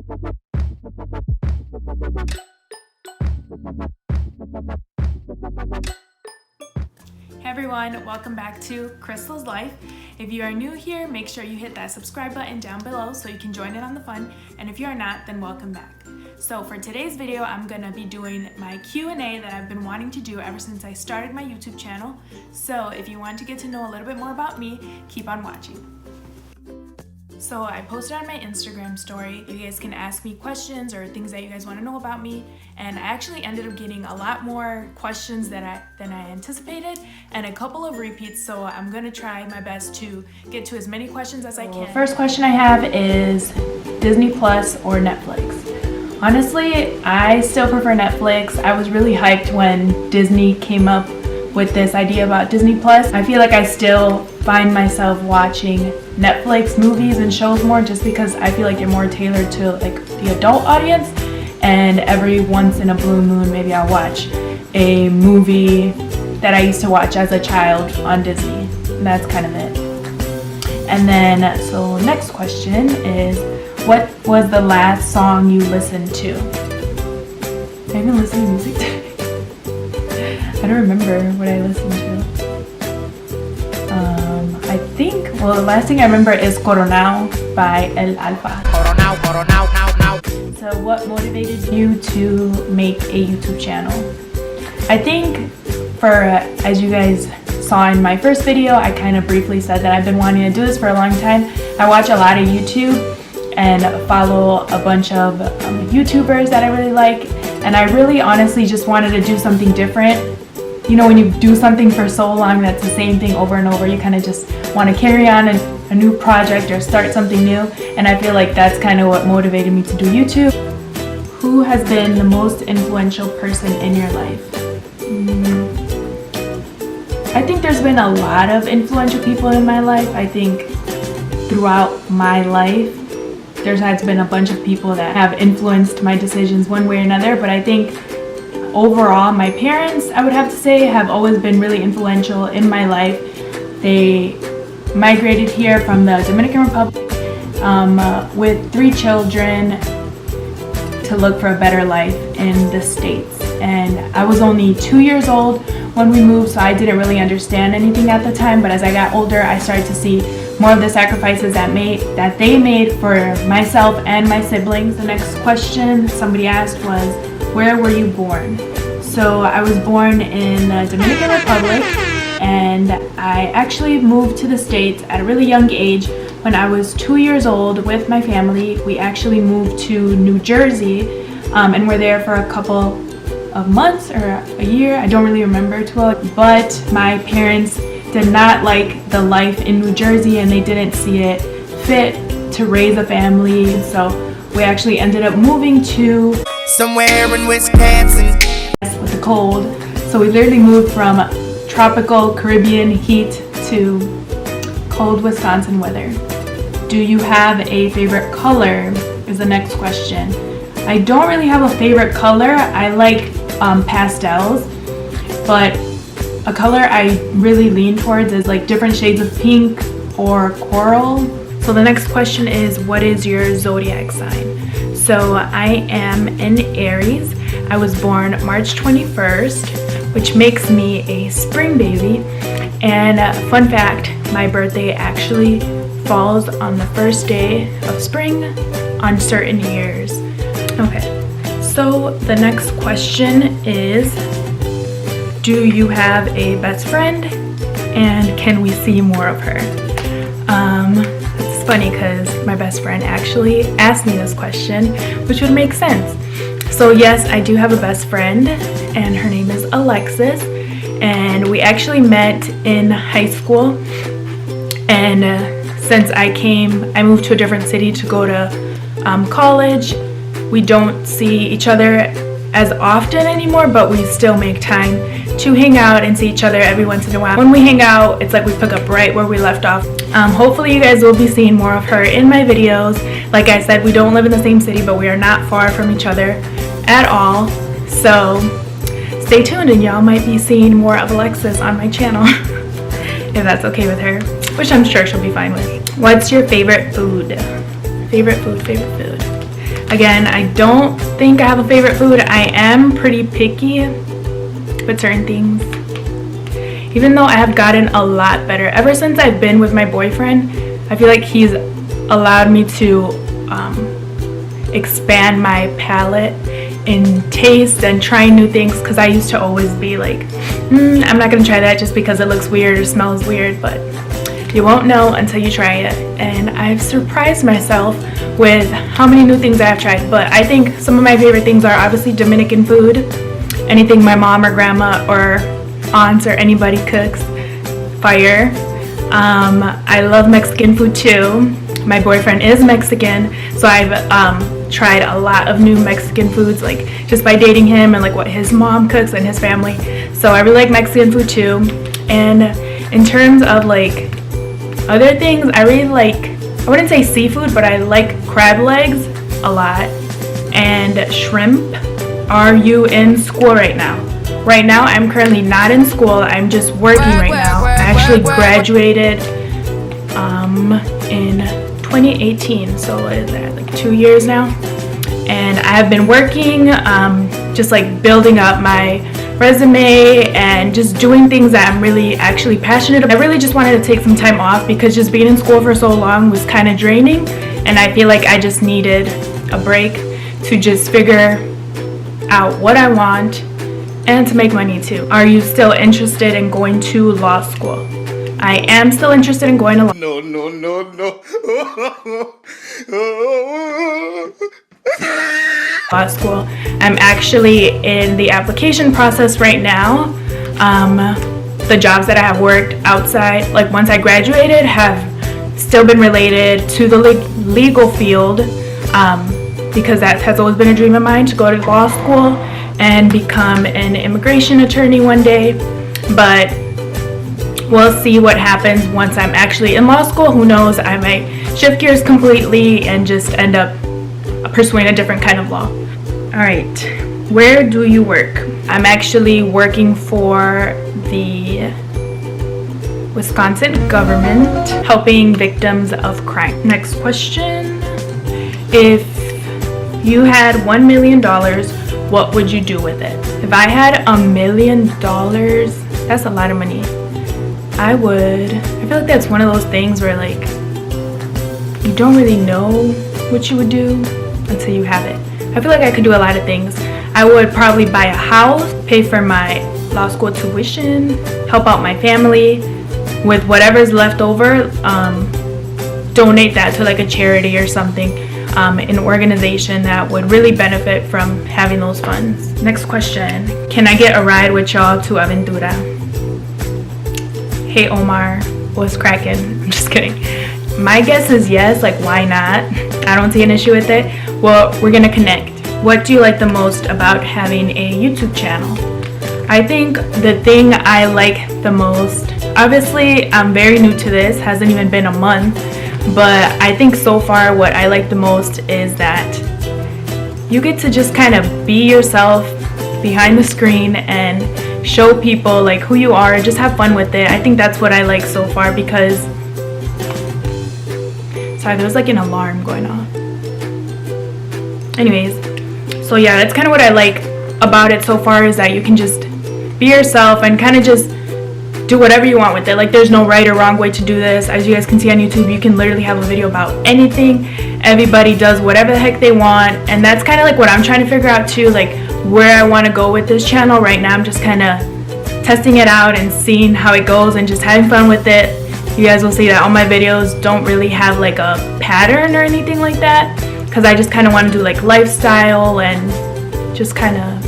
Hey everyone, welcome back to Cristal's Life. If you are new here, make sure you hit that subscribe button down below so you can join in on the fun. And if you are not, then welcome back. So for today's video, I'm gonna be doing my Q&A that I've been wanting to do ever since I started my YouTube channel. So if you want to get to know a little bit more about me, keep on watching. So I posted on my Instagram story. You guys can ask me questions or things that you guys want to know about me, and I actually ended up getting a lot more questions than I anticipated, and a couple of repeats, so I'm gonna try my best to get to as many questions as I can. First question I have is Disney Plus or Netflix? Honestly, I still prefer Netflix. I was really hyped when Disney came up with this idea about Disney Plus. I feel like I still find myself watching Netflix movies and shows more just because I feel like they're more tailored to like the adult audience, and every once in a blue moon maybe I'll watch a movie that I used to watch as a child on Disney, and that's kind of it. And then, so next question is, what was the last song you listened to? Have I even listened to music today? I don't remember what I listened to. I think, well, the last thing I remember is Coronao by El Alfa. Coronao, Coronao, now, now. So what motivated you to make a YouTube channel? I think as you guys saw in my first video, I kind of briefly said that I've been wanting to do this for a long time. I watch a lot of YouTube and follow a bunch of YouTubers that I really like, and I really honestly just wanted to do something different. You know, when you do something for so long that's the same thing over and over, you kind of just want to carry on a new project or start something new, and I feel like that's kind of what motivated me to do YouTube. Who has been the most influential person in your life? I think there's been a lot of influential people in my life. I think throughout my life there has been a bunch of people that have influenced my decisions one way or another, but I think overall, my parents, I would have to say, have always been really influential in my life. They migrated here from the Dominican Republic with 3 children to look for a better life in the States. And I was only 2 years old when we moved, so I didn't really understand anything at the time. But as I got older, I started to see more of the sacrifices that they made for myself and my siblings. The next question somebody asked was, where were you born? So I was born in the Dominican Republic, and I actually moved to the States at a really young age. When I was 2 years old with my family, we actually moved to New Jersey, and were there for a couple of months or a year. I don't really remember too well, but my parents did not like the life in New Jersey, and they didn't see it fit to raise a family, so we actually ended up moving to somewhere in Wisconsin with the cold. So we literally moved from tropical Caribbean heat to cold Wisconsin weather. Do you have a favorite color is the next question. I don't really have a favorite color. I like pastels, but a color I really lean towards is like different shades of pink or coral. So the next question is, what is your zodiac sign? So I am an Aries. I was born March 21st, which makes me a spring baby. And fun fact, my birthday actually falls on the first day of spring on certain years. Okay, so the next question is, do you have a best friend, and can we see more of her? It's funny because my best friend actually asked me this question, which would make sense. So yes, I do have a best friend, and her name is Alexis, and we actually met in high school, and since I moved to a different city to go to college, we don't see each other as often anymore, but we still make time to hang out and see each other every once in a while. When we hang out, it's like we pick up right where we left off. Hopefully you guys will be seeing more of her in my videos. Like I said, we don't live in the same city, but we are not far from each other at all. So stay tuned, and y'all might be seeing more of Alexis on my channel if that's okay with her, which I'm sure she'll be fine with. What's your favorite food? Favorite food. Again, I don't think I have a favorite food. I am pretty picky with certain things, even though I have gotten a lot better ever since I've been with my boyfriend. I feel like he's allowed me to expand my palate in taste and trying new things, because I used to always be like, I'm not gonna try that just because it looks weird or smells weird. But you won't know until you try it, and I've surprised myself with how many new things I've tried. But I think some of my favorite things are obviously Dominican food. Anything my mom or grandma or aunts or anybody cooks, fire. I love Mexican food too. My boyfriend is Mexican, so I've tried a lot of new Mexican foods, like just by dating him and like what his mom cooks and his family. So I really like Mexican food too. And in terms of like other things, I really like, I wouldn't say seafood, but I like crab legs a lot and shrimp. Are you in school right now? Right now, I'm currently not in school. I'm just working right now. I actually graduated in 2018, so what is that, like 2 years now? And I have been working, just like building up my resume and just doing things that I'm really actually passionate about. I really just wanted to take some time off because just being in school for so long was kind of draining, and I feel like I just needed a break to just figure out what I want and to make money too. Are you still interested in going to law school? I am still interested in going to law school. I'm actually in the application process right now. The jobs that I have worked outside, like once I graduated, have still been related to the legal field, because that has always been a dream of mine, to go to law school and become an immigration attorney one day. But we'll see what happens once I'm actually in law school. Who knows, I might shift gears completely and just end up pursuing a different kind of law. All right, where do you work? I'm actually working for the Wisconsin government, helping victims of crime. Next question. If you had $1 million, what would you do with it? If I had $1 million, that's a lot of money. I feel like that's one of those things where like you don't really know what you would do until you have it. I feel like I could do a lot of things. I would probably buy a house, pay for my law school tuition, help out my family with whatever's left over, donate that to like a charity or something, an organization that would really benefit from having those funds. Next question. Can I get a ride with y'all to Aventura? Hey Omar, what's cracking? I'm just kidding. My guess is yes, like why not? I don't see an issue with it. Well, we're gonna connect. What do you like the most about having a YouTube channel? I think the thing I like the most, obviously I'm very new to this, hasn't even been a month, but I think so far what I like the most is that you get to just kind of be yourself behind the screen and show people like who you are, just have fun with it. I think that's what I like so far because, sorry, there was like an alarm going off. Anyways, so yeah, that's kind of what I like about it so far, is that you can just be yourself and kind of just do whatever you want with it. Like there's no right or wrong way to do this. As you guys can see on YouTube, you can literally have a video about anything. Everybody does whatever the heck they want, and that's kind of like what I'm trying to figure out too, like where I want to go with this channel. Right now I'm just kind of testing it out and seeing how it goes and just having fun with it. You guys will see that all my videos don't really have like a pattern or anything like that, because I just kind of want to do like lifestyle and just kind of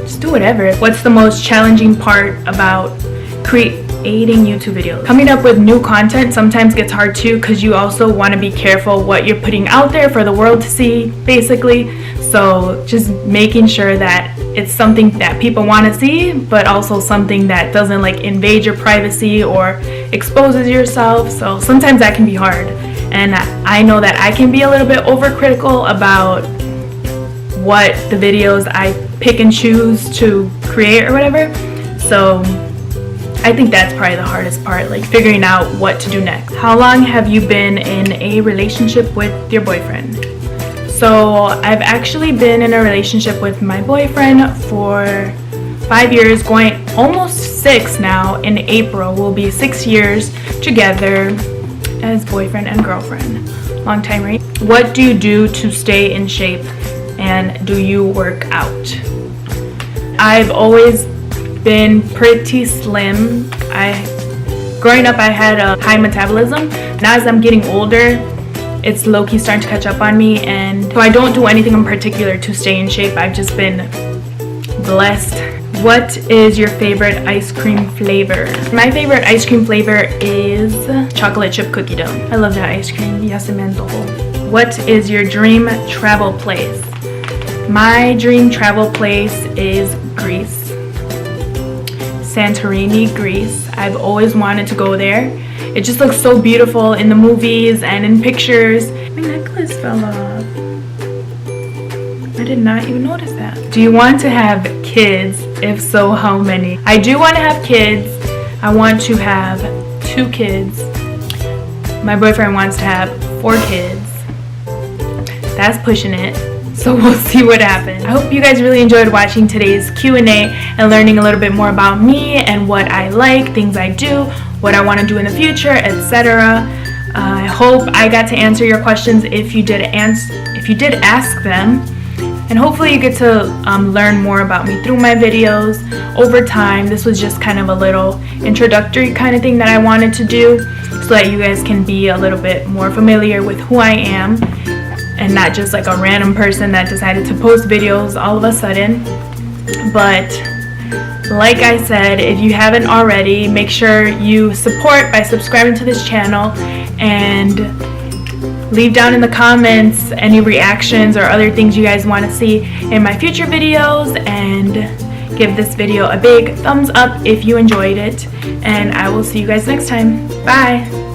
just do whatever. What's the most challenging part about creating YouTube videos? Coming up with new content sometimes gets hard too, because you also want to be careful what you're putting out there for the world to see, basically. So just making sure that it's something that people want to see, but also something that doesn't like invade your privacy or exposes yourself. So sometimes that can be hard, and I know that I can be a little bit overcritical about what the videos I pick and choose to create or whatever. So I think that's probably the hardest part, like figuring out what to do next. How long have you been in a relationship with your boyfriend? So I've actually been in a relationship with my boyfriend for 5 years, going almost 6 now. In April we'll be 6 years together as boyfriend and girlfriend. Long time, right? What do you do to stay in shape, and do you work out? I've always been pretty slim. Growing up I had a high metabolism. Now as I'm getting older, it's low-key starting to catch up on me, and so I don't do anything in particular to stay in shape. I've just been blessed. What is your favorite ice cream flavor? My favorite ice cream flavor is chocolate chip cookie dough. I love that ice cream. Ya se me antojó. What is your dream travel place? My dream travel place is Greece. Santorini, Greece. I've always wanted to go there. It just looks so beautiful in the movies and in pictures. My necklace fell off. I did not even notice that. Do you want to have kids? If so, how many? I do want to have kids. I want to have 2 kids. My boyfriend wants to have 4 kids. That's pushing it. So we'll see what happens. I hope you guys really enjoyed watching today's Q&A and learning a little bit more about me and what I like, things I do, what I want to do in the future, etc. I hope I got to answer your questions if you did ask them. And hopefully you get to learn more about me through my videos over time. This was just kind of a little introductory kind of thing that I wanted to do so that you guys can be a little bit more familiar with who I am and not just like a random person that decided to post videos all of a sudden. But like I said, if you haven't already, make sure you support by subscribing to this channel, and leave down in the comments any reactions or other things you guys want to see in my future videos, and give this video a big thumbs up if you enjoyed it, and I will see you guys next time. Bye!